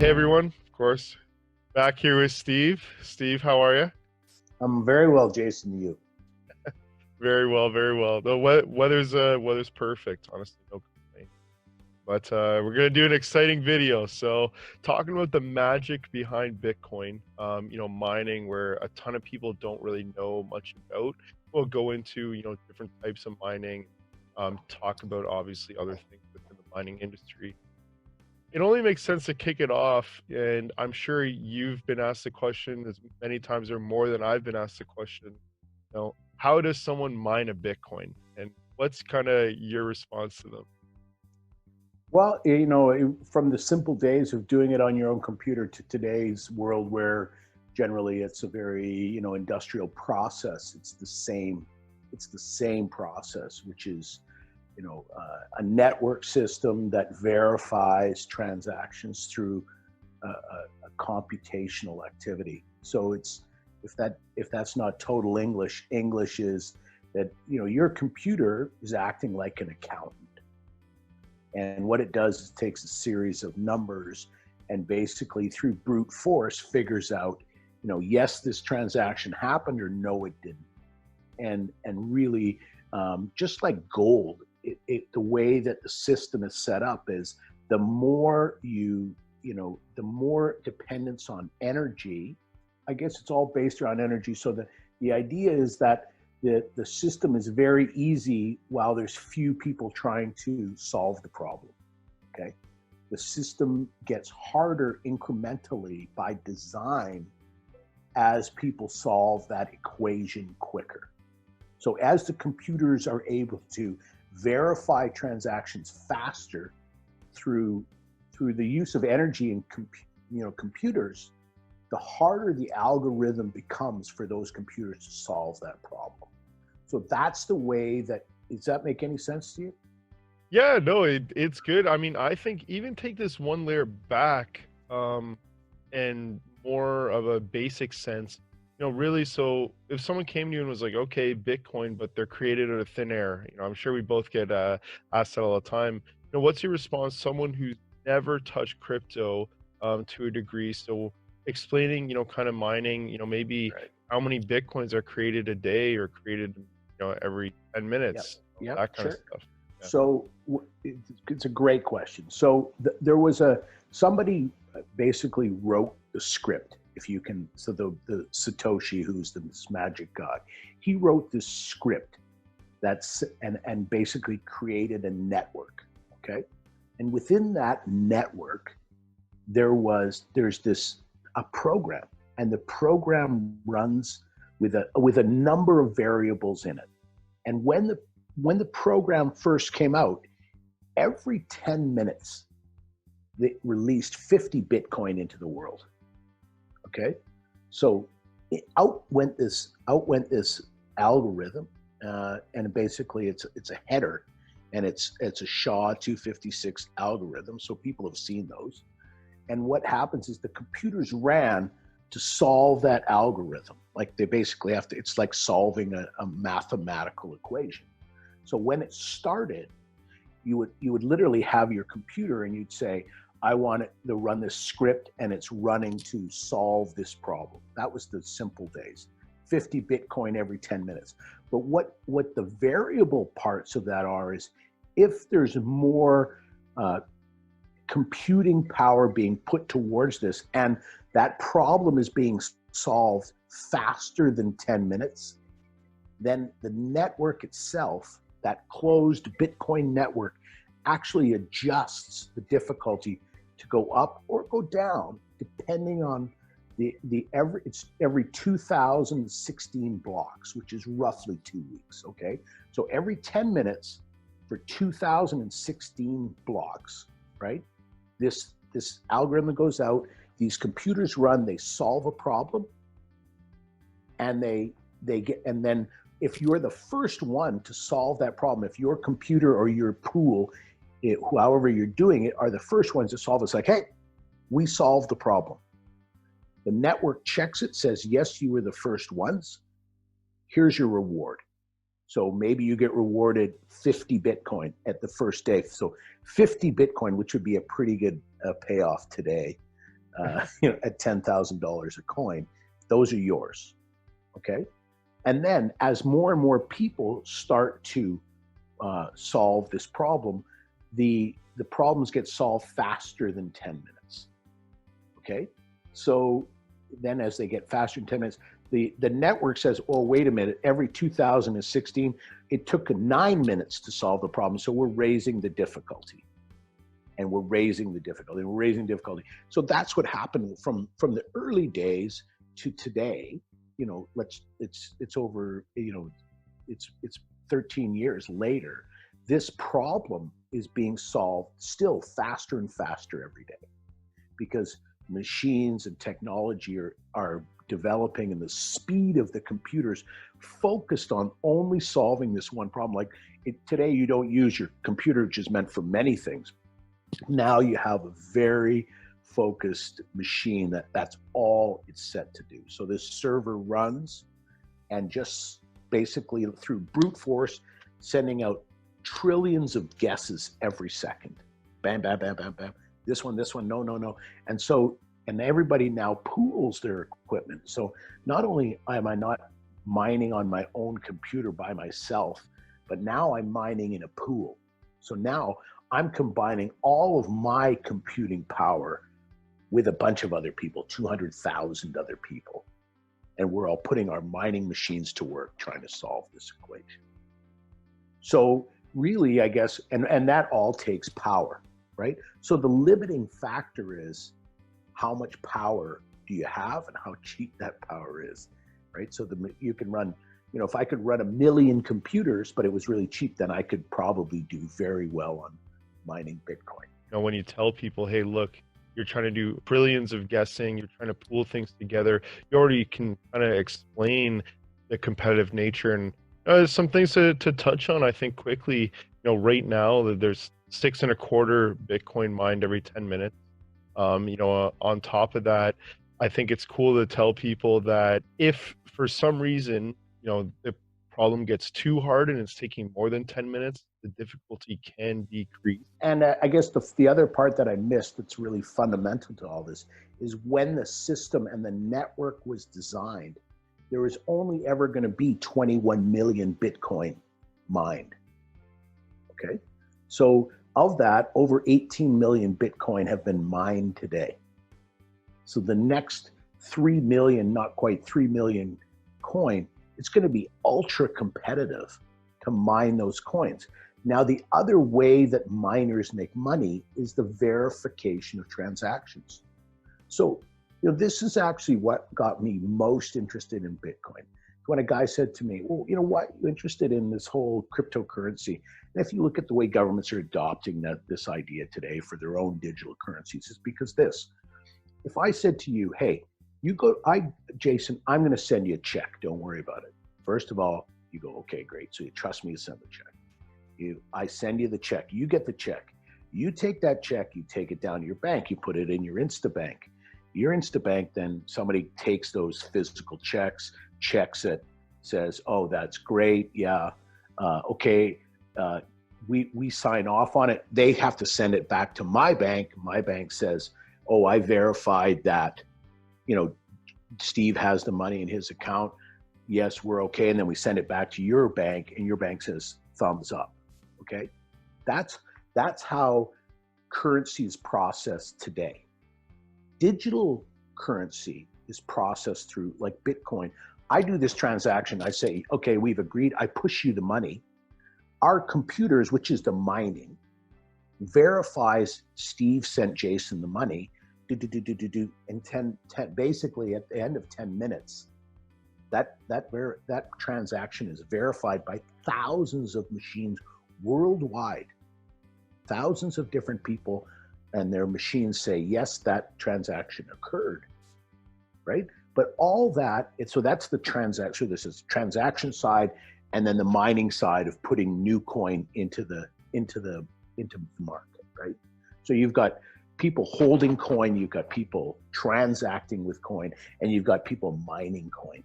Hey everyone, of course, back here with Steve. Steve, how are you? I'm very well, Jason. You? Very well, very well. The weather's perfect, honestly, no complaint. But we're gonna do an exciting video. So talking about the magic behind Bitcoin, mining, where a ton of people don't really know much about. We'll go into different types of mining, talk about obviously other things within the mining industry. It only makes sense to kick it off, and I'm sure you've been asked the question as many times or more than I've been asked the question. How does someone mine a Bitcoin, and what's kind of your response to them? Well, from the simple days of doing it on your own computer to today's world where generally it's a very, industrial process. It's the same process, which is, a network system that verifies transactions through a computational activity. So if that's not total English, English is that, your computer is acting like an accountant. And what it does is it takes a series of numbers and basically through brute force figures out, yes, this transaction happened or no, it didn't. And really, just like gold, the way that the system is set up is the more the more dependence on energy. I guess it's all based around energy. So the idea is that the system is very easy while there's few people trying to solve the problem, okay? The system gets harder incrementally by design as people solve that equation quicker. So as the computers are able to verify transactions faster through the use of energy in computers, the harder the algorithm becomes for those computers to solve that problem. So that's the way does that make any sense to you? Yeah, no, it's good. I mean, I think even take this one layer back, and more of a basic sense, really. So if someone came to you and was like, okay, Bitcoin, but they're created out of thin air, I'm sure we both get asked that all the time. What's your response? Someone who's never touched crypto, to a degree. So explaining, kind of mining, maybe Right. how many Bitcoins are created a day or created, every 10 minutes, Yep, that kind of sure. stuff. Yeah. So it's a great question. So there was somebody basically wrote the script. If you can, so the Satoshi, who's this magic god, he wrote this script and basically created a network. Okay, and within that network, there's a program, and the program runs with a number of variables in it. And when the program first came out, every 10 minutes, they released 50 Bitcoin into the world. Okay, so out went this algorithm, and basically it's a header, and it's a SHA-256 algorithm. So people have seen those. And what happens is the computers ran to solve that algorithm. Like they basically have to. It's like solving a mathematical equation. So when it started, you would literally have your computer and you'd say, I want it to run this script, and it's running to solve this problem. That was the simple days. 50 Bitcoin every 10 minutes. But what the variable parts of that are is if there's more computing power being put towards this, and that problem is being solved faster than 10 minutes, then the network itself, that closed Bitcoin network, actually adjusts the difficulty to go up or go down depending on it's every 2016 blocks, which is roughly 2 weeks. Okay, so every 10 minutes for 2016 blocks, right? This algorithm goes out, these computers run, they solve a problem, and and then if you're the first one to solve that problem, if your computer or your pool, however you're doing it, are the first ones to solve it, it's like, hey, we solved the problem. The network checks it, says, yes, you were the first ones. Here's your reward. So maybe you get rewarded 50 Bitcoin at the first day. So 50 Bitcoin, which would be a pretty good payoff today. at $10,000 a coin, those are yours. Okay. And then as more and more people start to solve this problem, the problems get solved faster than 10 minutes. Okay. So then as they get faster than 10 minutes, the network says, oh, wait a minute, every 2016, it took 9 minutes to solve the problem. So we're raising the difficulty. And we're raising the difficulty, and we're raising difficulty. So that's what happened from the early days to today. You know, it's over, you know, it's 13 years later. This problem is being solved still faster and faster every day, because machines and technology are developing, and the speed of the computers focused on only solving this one problem. Like today, you don't use your computer, which is meant for many things. Now you have a very focused machine that's all it's set to do. So this server runs, and just basically through brute force, sending out trillions of guesses every second. Bam, bam, bam, bam, bam. This one, no. And so, and everybody now pools their equipment. So not only am I not mining on my own computer by myself, but now I'm mining in a pool. So now I'm combining all of my computing power with a bunch of other people, 200,000 other people. And we're all putting our mining machines to work trying to solve this equation. So really, I guess, and that all takes power, right? So the limiting factor is how much power do you have and how cheap that power is, right? So you can run, you know, if I could run 1 million computers, but it was really cheap, then I could probably do very well on mining Bitcoin. You know, when you tell people, hey, look, you're trying to do trillions of guessing, you're trying to pool things together, you already can kind of explain the competitive nature. And some things to touch on, I think, quickly. You know, right now there's 6.25 Bitcoin mined every 10 minutes. You know, on top of that, I think it's cool to tell people that if for some reason, you know, the problem gets too hard and it's taking more than 10 minutes, the difficulty can decrease. And I guess the other part that I missed that's really fundamental to all this is when the system and the network was designed, there was only ever going to be 21 million Bitcoin mined. Okay. So of that, over 18 million Bitcoin have been mined today. So the next 3 million, not quite 3 million coin, it's going to be ultra competitive to mine those coins. Now, the other way that miners make money is the verification of transactions. So, you know, this is actually what got me most interested in Bitcoin. When a guy said to me, well, you know, why are you interested in this whole cryptocurrency? And if you look at the way governments are adopting this idea today for their own digital currencies, it's because this. If I said to you, hey, Jason, I'm going to send you a check. Don't worry about it. First of all, you go, okay, great. So you trust me to send the check. I send you the check. You get the check. You take that check. You take it down to your bank. You put it in your Instabank. Your Instabank, then somebody takes those physical checks, checks it, says, oh, that's great. Yeah. Okay. We sign off on it. They have to send it back to my bank. My bank says, oh, I verified that, you know, Steve has the money in his account. Yes, we're okay. And then we send it back to your bank, and your bank says thumbs up. Okay. That's how currency is processed today. Digital currency is processed through, like Bitcoin. I do this transaction. I say, okay, we've agreed. I push you the money. Our computers, which is the mining, verifies Steve sent Jason the money. And basically at the end of 10 minutes, that transaction is verified by thousands of machines worldwide. Thousands of different people and their machines say, yes, that transaction occurred, right? But all that, so that's the transaction. This is transaction side, and then the mining side of putting new coin into the market, right? So you've got people holding coin, you've got people transacting with coin, and you've got people mining coin.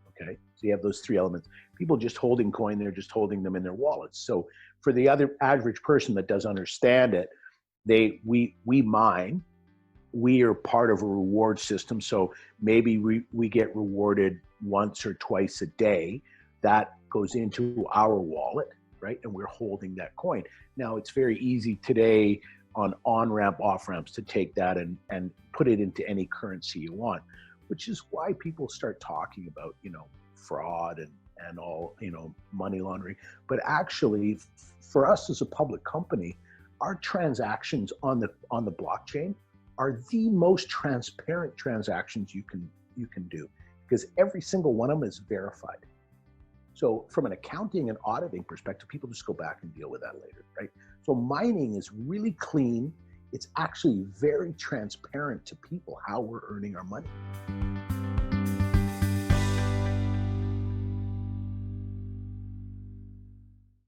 Okay, so you have those three elements. People just holding coin, they're just holding them in their wallets. So for the other average person that doesn't understand it, we mine, we are part of a reward system. So maybe we get rewarded once or twice a day. That goes into our wallet, right? And we're holding that coin. Now, it's very easy today on-ramp, off-ramps to take that and put it into any currency you want, which is why people start talking about, fraud and all, money laundering. But actually, for us as a public company, our transactions on the blockchain are the most transparent transactions you can do, because every single one of them is verified. So from an accounting and auditing perspective, people just go back and deal with that later, right? So mining is really clean. It's actually very transparent to people how we're earning our money.